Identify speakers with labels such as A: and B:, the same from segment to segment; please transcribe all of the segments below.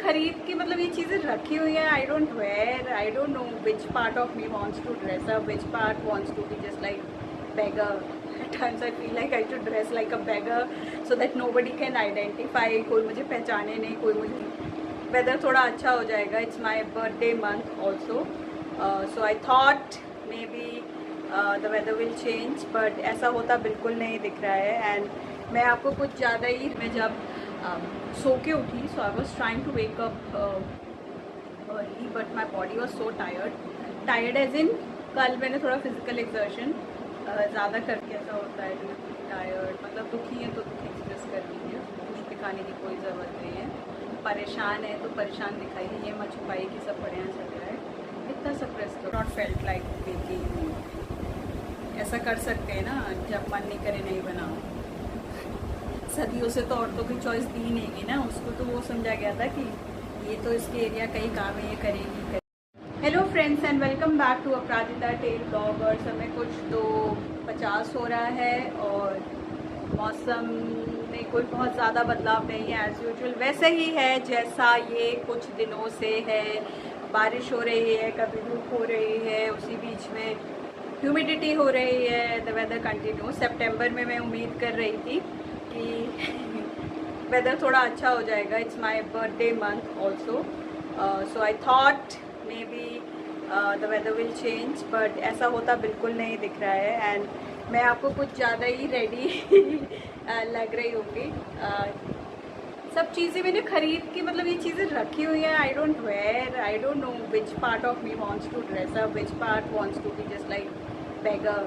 A: खरीद के मतलब ये चीज़ें रखी हुई हैं. I don't wear, I don't know which part of me wants to dress up, which part wants to be just like beggar. At times I feel like I should dress like a beggar so that nobody can identify. कोई मुझे पहचाने नहीं, कोई मुझे. Weather थोड़ा अच्छा हो जाएगा. It's my birthday month also, so I thought maybe the weather will change, but ऐसा होता बिल्कुल नहीं दिख रहा है. एंड मैं आपको कुछ ज़्यादा ही, मैं जब सो के उठी, so I was trying to wake up early, but my body was so tired as in कल मैंने थोड़ा फिजिकल एक्सर्शन ज़्यादा करके ऐसा होता है. टायर्ड मतलब दुखी है तो दुखी एक्सप्रेस कर लीजिए, कुछ दिखाने की कोई ज़रूरत नहीं है. परेशान है तो परेशान दिखाइए, ये मत छुपाइए कि सब बढ़िया चल रहा है. इतना सप्रेस तो नॉट फेल्ट लाइक बेकिंग. ऐसा कर सकते हैं ना, जब मन नहीं करे नहीं बनाओ. सदियों से तो औरतों की चॉइस दी नहीं गई ना, उसको तो वो समझा गया था कि ये तो इसके एरिया का ही काम है, ये करेगी. Hello friends and welcome back to Aparajita tale blog. और समय कुछ तो 50 हो रहा है और मौसम में कोई बहुत ज़्यादा बदलाव नहीं है. एज़ यूजुअल वैसे ही है जैसा ये कुछ दिनों से है. बारिश हो रही है, कभी धूप हो रही है, उसी बीच में ह्यूमिडिटी हो रही है. The weather continue. सितंबर में मैं उम्मीद कर रही थी कि वेदर थोड़ा अच्छा हो जाएगा. It's my birthday month also, so I thought maybe the weather will change, but ऐसा होता बिल्कुल नहीं दिख रहा है. एंड मैं आपको कुछ ज़्यादा ही रेडी लग रही होंगी. सब चीज़ें मैंने खरीद के मतलब ये चीज़ें रखी हुई हैं. I don't wear, I don't know which part of me wants to dress up, which part wants to be just like beggar.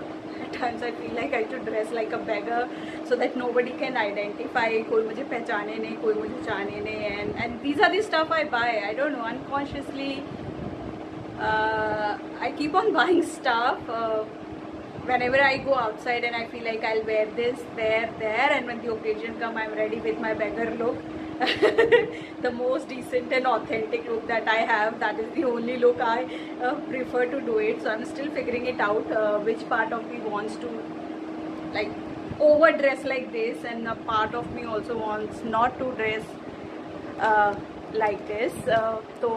A: At times I feel like I should dress like a beggar so that nobody can identify. कोई मुझे पहचाने नहीं, कोई मुझे जाने नहीं. And these are the stuff I buy. I don't know, unconsciously I keep on buying stuff whenever I go outside and I feel like I'll wear this, there, and when the occasion come, I'm ready with my beggar look. The most decent and authentic look that I have, that is the only look I prefer to do it. So I'm still figuring it out, which part of me wants to like overdress like this, and a part of me also wants not to dress like this. तो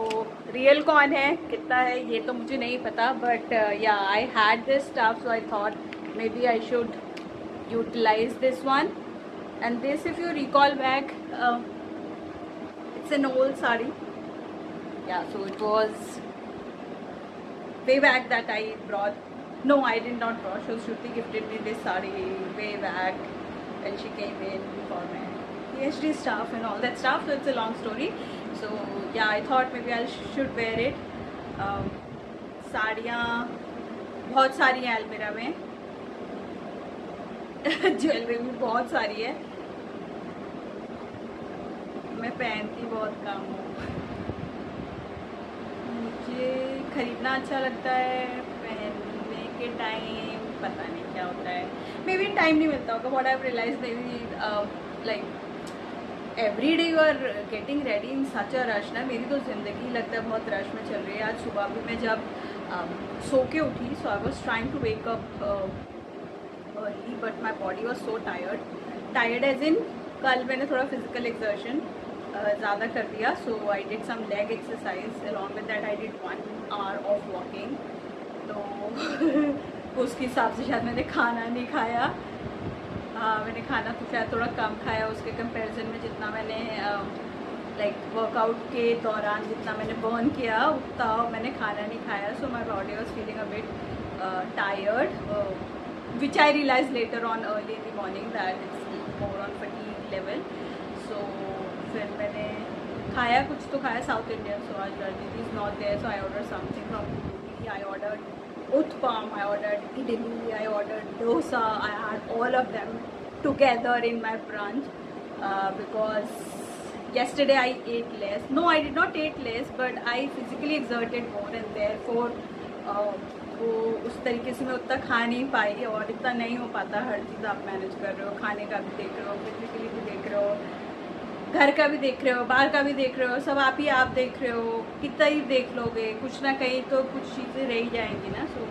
A: real कौन है, कितना है, ये तो मुझे नहीं पता. But yeah I had this stuff, so I thought maybe I should utilise this one. And this, if you recall back, it's an old sari. Yeah, so it was way back that I brought. No, I did not brought. So Shruti gifted me this sari way back when she came in for my PhD stuff and all that stuff. So it's a long story. So yeah, I thought maybe I should wear it. साड़ियाँ बहुत सारी हैं अलमीरा में. Jewellery भी बहुत सारी है. मैं पहनती बहुत कम हूँ. मुझे खरीदना अच्छा लगता है, पहनने के टाइम पता नहीं क्या होता है. मे बी टाइम नहीं मिलता होगा. What I have realised, maybe like every day you are getting ready in such a rush ना. मेरी तो ज़िंदगी लगता है बहुत रश में चल रही है. आज सुबह भी मैं जब सो के उठी, so I was trying to wake up early, but my body was so tired as in कल मैंने थोड़ा फिजिकल एक्सर्शन ज़्यादा कर दिया. So I did some leg exercise, along with that I did 1 hour of walking. तो उसके हिसाब से शायद मैंने खाना नहीं खाया. मैंने खाना तो शायद थोड़ा कम खाया उसके कंपैरिजन में. जितना मैंने लाइक वर्कआउट के दौरान जितना मैंने बर्न किया उतना मैंने खाना नहीं खाया. So my body was feeling a bit tired, which I realise later on early in the morning that it's more on fatigue level. So फिर मैंने खाया, कुछ तो खाया साउथ इंडियन. सो आज Rajneet is not there, so I order something from. I ordered Utpam, I ordered idli, I ordered dosa. I had all of them together in my brunch because yesterday I ate less. No, I did not eat less, but I physically exerted more, and therefore वो उस तरीके से मैं उतना खा नहीं पाई. और इतना नहीं हो पाता. हर चीज़ आप मैनेज कर रहे हो, खाने का भी देख रहे हो, फिजिकली भी देख रहे हो, घर का भी देख रहे हो, बाहर का भी देख रहे हो, सब आप देख रहे हो. कितना ही देख लोगे, कुछ ना कहीं तो कुछ चीज़ें रह ही जाएंगी ना. सो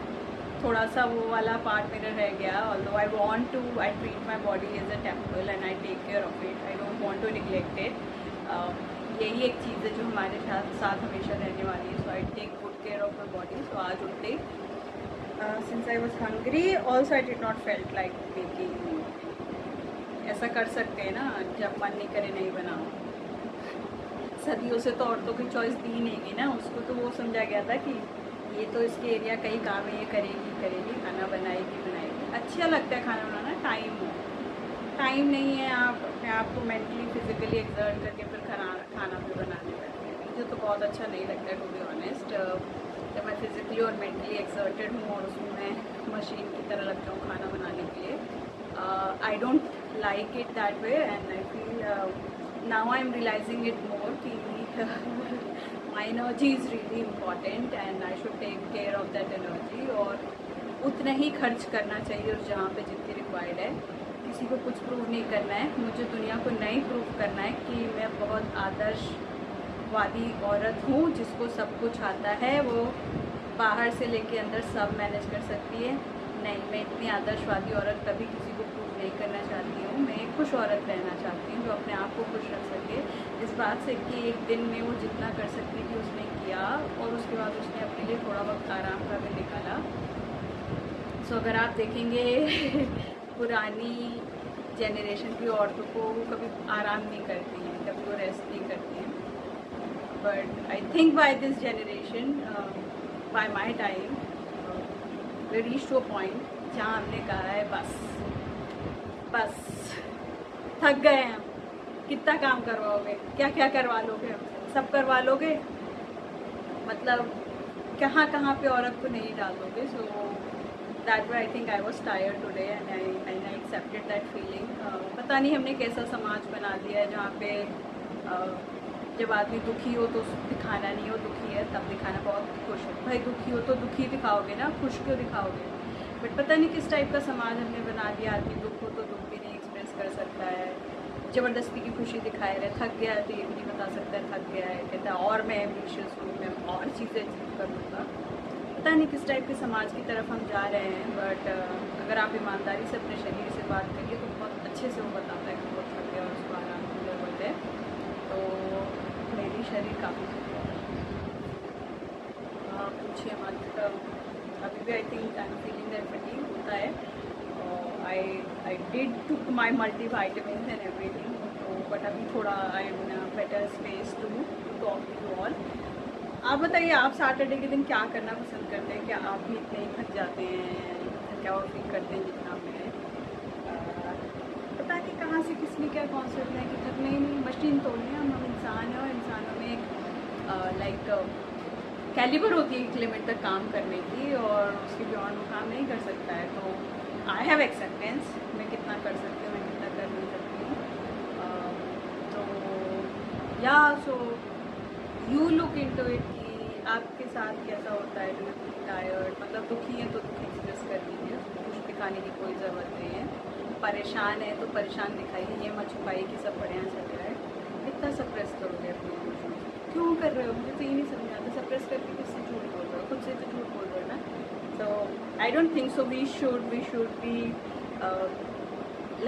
A: थोड़ा सा वो वाला पार्ट मेरा रह गया. Although I want to, I treat my body as a temple and I take care of it. I don't want to neglect it. यही एक चीज़ चीज़ है जो हमारे साथ हमेशा रहने वाली है. So I take good care of my body. So आज उठते since I was hungry also I did not felt like making. ऐसा कर सकते हैं ना, जब मन नहीं करे नहीं बनाओ. सदियों से तो औरतों की चॉइस दी नहीं गई ना, उसको तो वो समझा गया था कि ये तो इसके एरिया का ही काम है, ये करेगी खाना बनाएगी. अच्छा लगता है खाना बनाना. टाइम नहीं है, आप अपने आप को मेंटली फिजिकली एक्सर्ट करके फिर खाना भी बनाने बैठते हैं. मुझे तो बहुत अच्छा नहीं लगता है टू बी ऑनेस्ट. जब मैं फिजिकली और मेंटली एक्सर्टेड हूँ और उसमें मैं मशीन की तरह लगता हूँ खाना बनाने के लिए. I don't like it that way and I feel now I am realising it more कि my energy is really important and I should take care of that energy. और उतना ही खर्च करना चाहिए और जहाँ पे जितनी रिक्वायर्ड है. किसी को कुछ प्रूव नहीं करना है. मुझे दुनिया को नहीं प्रूव करना है कि मैं बहुत आदर्शवादी औरत हूँ जिसको सब कुछ आता है, वो बाहर से लेके अंदर सब मैनेज कर सकती है. नहीं, मैं इतनी आदर्शवादी औरत कभी किसी को प्रूव नहीं करना चाहती हूँ. मैं एक खुश औरत रहना चाहती हूँ जो अपने आप को खुश रख सके इस बात से कि एक दिन में वो जितना कर सकती थी उसने किया और उसके बाद उसने अपने लिए थोड़ा वक्त आराम का भी निकाला. सो अगर आप देखेंगे पुरानी जनरेशन की औरतों को वो कभी आराम नहीं करती हैं, कभी वो रेस्ट नहीं करती हैं. But I think by this generation, by my time, we reach to a point जहाँ हमने कहा है बस थक गए हैं. कितना काम करवाओगे, क्या क्या करवा लोगे, हमसे सब करवा लोगे. मतलब कहाँ पे औरत को नहीं डाल दोगे. सो that way I think I was tired today and I accepted that feeling. पता नहीं हमने कैसा समाज बना दिया है जहाँ पे जब आदमी दुखी हो तो दिखाना नहीं, हो दुखी है तब दिखाना. बहुत खुश है भाई, दुखी हो तो दुखी दिखाओगे ना, खुश क्यों दिखाओगे. बट पता नहीं किस टाइप का समाज हमने बना दिया. आदमी दुख हो तो दुख भी नहीं एक्सप्रेस कर सकता है, ज़बरदस्ती की खुशी दिखाए रहे. थक गया है तो ये भी नहीं बता सकता है थक गया है. कहता है और मैं एम्बिशियस हूँ, मैं और चीज़ें अचीव कर लूँगा. पता नहीं किस टाइप के समाज की तरफ हम जा रहे हैं. बट अगर आप ईमानदारी से अपने शरीर से बात करिए तो बहुत अच्छे से वो बताता है कि बहुत थक गया और उसको आराम की ज़रूरत है. तो मेरी शरीर काफ़ी थक गया है, पूछिए मत. अभी भी I think I am feeling that fatigue होता है. I did took my multivitamins and everything. तो बट अभी थोड़ा I am in better space to talk to all. आप बताइए, आप सैटरडे के दिन क्या करना पसंद करते हैं? क्या आप भी इतने थक जाते हैं, क्या और फील करते हैं जितना मैं? पता नहीं कहाँ से किसने क्या कॉन्सेप्ट है कि थकने ही नहीं. मशीन तो नहीं है, हम इंसान हैं और इंसानों में एक लाइक कैलिबर होती है एक लिमिट तक काम करने की और उसके बियॉन्ड वो काम नहीं कर सकता है. तो आई हैव एक्सेप्टेंस, मैं कितना कर सकती हूँ, मैं कितना कर नहीं सकती हूँ. तो या so you look into it कि आपके साथ कैसा होता है. डू यू फील टायर्ड, मतलब दुखी है तो दुख एक्सप्रेस कर दीजिए, कुछ दिखाने की कोई ज़रूरत नहीं है. परेशान है तो परेशान दिखाइए, ये मत छुपाइए कि सब बढ़िया चल रहा है. इतना सप्रेस करोगे अपने इमोशंस, क्यों कर रहे हो? मुझे तो ये नहीं समझ आता. सप्रेस करके किससे झूठ बोल रहे हो? खुद से तो झूठ बोल रहे हो ना. So I don't think so. We should be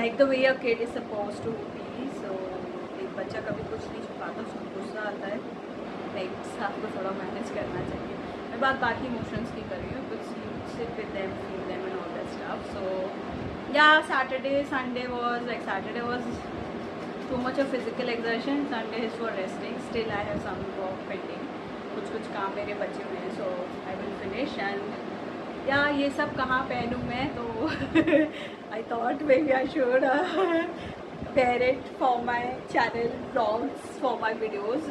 A: like the way a kid is suppose to be. So एक बच्चा कभी कुछ नहीं छुपाता, उसको गुस्सा आता है. लाइक आपको थोड़ा मैनेज करना चाहिए. मैं बात बाकी इमोशंस की कर रही हूँ, कुछ sit with them, feel them and all that stuff. So yeah Saturday Sunday was like Saturday was too much of physical exertion. Sunday is for resting. Still I have some work pending. कुछ काम मेरे बचे हुए हैं. So I will finish. And yeah ये सब कहाँ पहनूँ मैं, तो I thought maybe I should wear it for my channel vlogs, for my videos.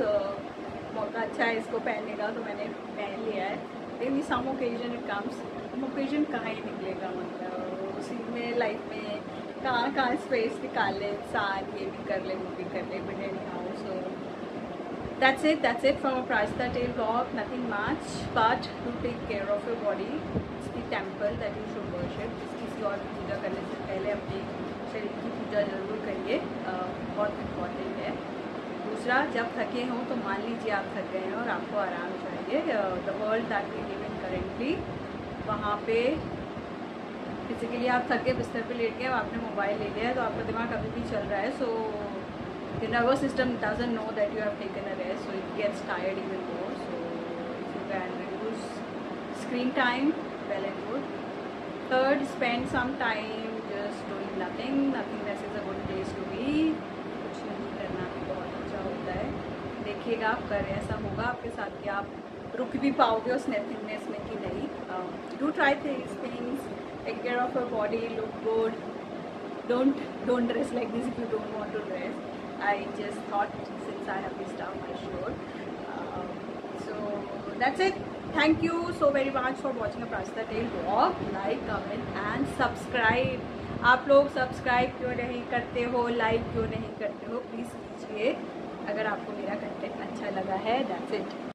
A: मौका अच्छा है इसको पहनने का तो मैंने पहन लिया है. लेकिन सम ओकेजन इट कम्स. ओकेजन कहाँ ही निकलेगा, मतलब उसी में लाइफ में कहाँ स्पेस निकाल ले इंसान. ये भी कर ले, वो भी कर ले. But any how, so that's it from a Prajita Tale vlog. Nothing much, but to take care of your body. It's the temple that you should worship. किसी और की पूजा करने से पहले अपने शरीर की पूजा ज़रूर करिए, बहुत इम्पॉर्टेंट है. दूसरा, जब थके हों तो मान लीजिए आप थक गए हैं और आपको आराम चाहिए. The world that we live in currently, वहाँ पे फिजिकली आप थक गए, बिस्तर पे लेट गए, आपने मोबाइल ले लिया है तो आपका दिमाग अभी भी चल रहा है. सो your nervous system doesn't know that you have taken a rest, so it gets tired even more. So if you can reduce screen time, well and good. Third, spend some time just doing nothing. Nothingness is a good place to be. कुछ नहीं करना भी बहुत अच्छा होता है. देखिएगा आप कर ऐसा होगा आपके साथ कि आप रुक भी पाओगे उस नथिंगनेस में कि नहीं. Do try these things. Take care of your body. Look good. Don't dress like this if you don't want to dress. I just thought since I have this stuff I should. So that's it. Thank you so very much for watching Aparajita Tale vlog. Like, comment and subscribe. आप लोग subscribe क्यों नहीं करते हो, like क्यों नहीं करते हो, प्लीज़ कीजिए अगर आपको मेरा कंटेंट अच्छा लगा है. That's it.